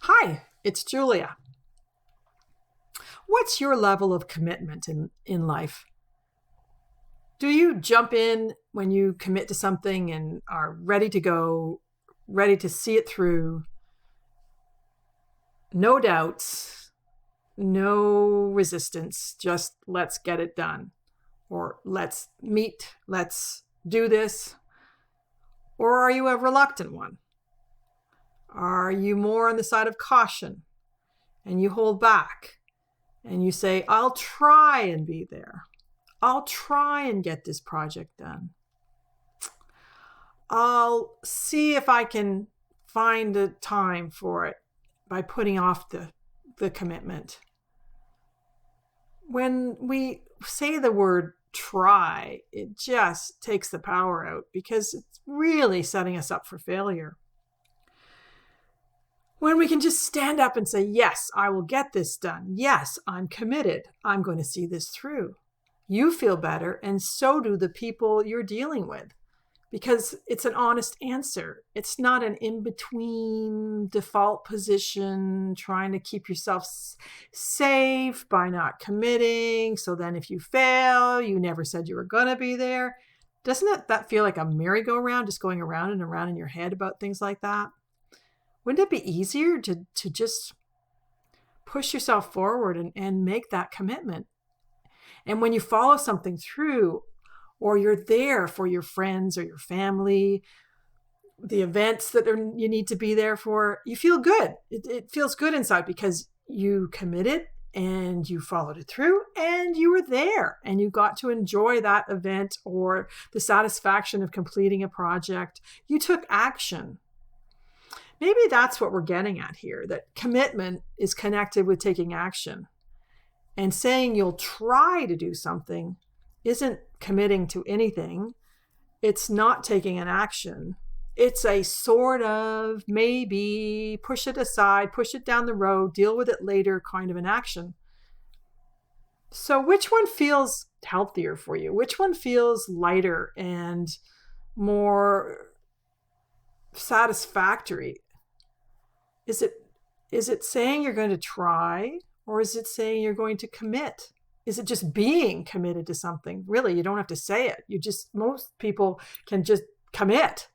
Hi, it's Julia. What's your level of commitment in life? Do you jump in when you commit to something and are ready to go, ready to see it through? No doubts, no resistance, just let's get it done. Or let's meet, let's do this. Or are you a reluctant one? Are you more on the side of caution and you hold back and you say, I'll try and be there. I'll try and get this project done. I'll see if I can find a time for it by putting off the commitment. When we say the word try, it just takes the power out because it's really setting us up for failure. When we can just stand up and say, yes, I will get this done. Yes, I'm committed. I'm going to see this through. You feel better, and so do the people you're dealing with, because it's an honest answer. It's not an in-between default position trying to keep yourself safe by not committing. So then if you fail, you never said you were going to be there. Doesn't that feel like a merry-go-round, just going around and around in your head about things like that? Wouldn't it be easier to just push yourself forward and make that commitment? And when you follow something through, or you're there for your friends or your family, the events that you need to be there for, you feel good. It feels good inside because you committed and you followed it through and you were there and you got to enjoy that event or the satisfaction of completing a project. You took action. Maybe that's what we're getting at here, that commitment is connected with taking action. And saying you'll try to do something isn't committing to anything. It's not taking an action. It's a sort of maybe push it aside, push it down the road, deal with it later kind of an action. So which one feels healthier for you? Which one feels lighter and more satisfactory? Is it saying you're going to try, or is it saying you're going to commit? Is it just being committed to something? Really, you don't have to say it. Most people can just commit.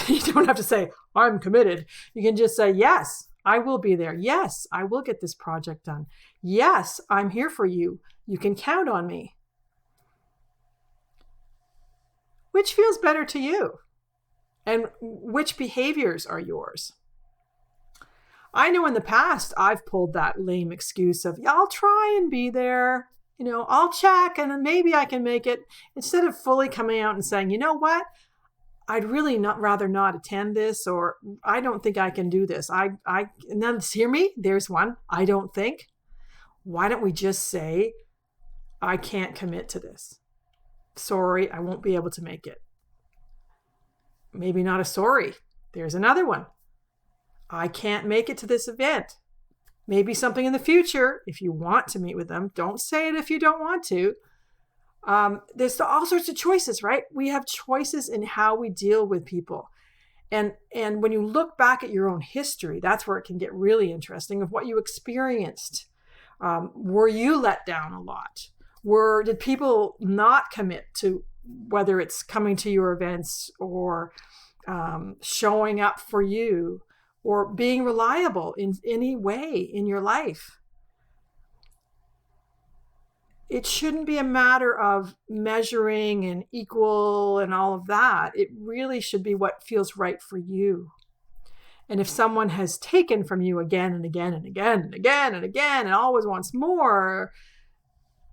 You don't have to say, I'm committed. You can just say, yes, I will be there. Yes, I will get this project done. Yes, I'm here for you. You can count on me. Which feels better to you? And which behaviors are yours? I know in the past I've pulled that lame excuse of, yeah, I'll try and be there. I'll check and then maybe I can make it, instead of fully coming out and saying, you know what? I'd really rather not attend this, or I don't think I can do this. And then hear me, there's one, I don't think. Why don't we just say, I can't commit to this. Sorry, I won't be able to make it. Maybe not a sorry. There's another one. I can't make it to this event. Maybe something in the future, if you want to meet with them. Don't say it if you don't want to. There's all sorts of choices, right? We have choices in how we deal with people. And when you look back at your own history, that's where it can get really interesting, of what you experienced. Were you let down a lot? Did people not commit to, whether it's coming to your events or showing up for you, or being reliable in any way in your life? It shouldn't be a matter of measuring and equal and all of that. It really should be what feels right for you. And if someone has taken from you again and again and again and again and again and always wants more,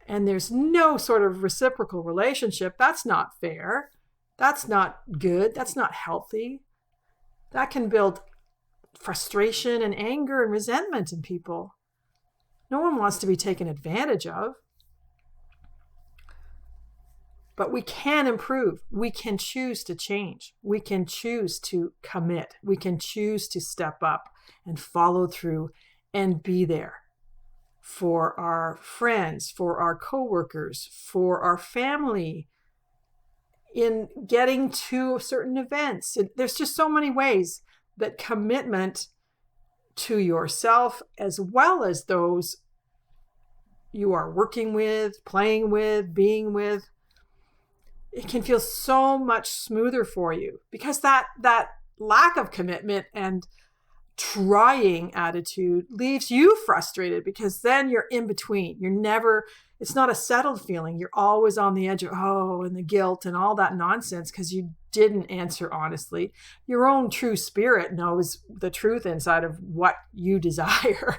and there's no sort of reciprocal relationship, that's not fair. That's not good. That's not healthy. That can build frustration and anger and resentment in people. No one wants to be taken advantage of. But we can improve. We can choose to change. We can choose to commit. We can choose to step up and follow through and be there for our friends, for our coworkers, for our family, in getting to certain events. There's just so many ways that commitment to yourself as well as those you are working with, playing with, being with, it can feel so much smoother for you, because that lack of commitment and trying attitude leaves you frustrated, because then you're in between. It's not a settled feeling. You're always on the edge of, and the guilt and all that nonsense because you didn't answer honestly. Your own true spirit knows the truth inside of what you desire.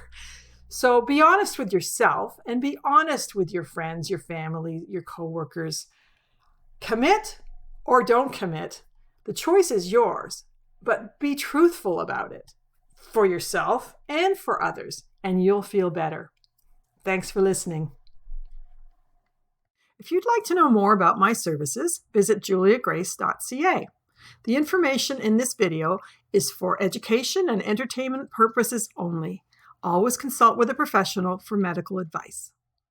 So be honest with yourself and be honest with your friends, your family, your coworkers. Commit or don't commit. The choice is yours, but be truthful about it for yourself and for others, and you'll feel better. Thanks for listening. If you'd like to know more about my services, visit juliagrace.ca. The information in this video is for education and entertainment purposes only. Always consult with a professional for medical advice.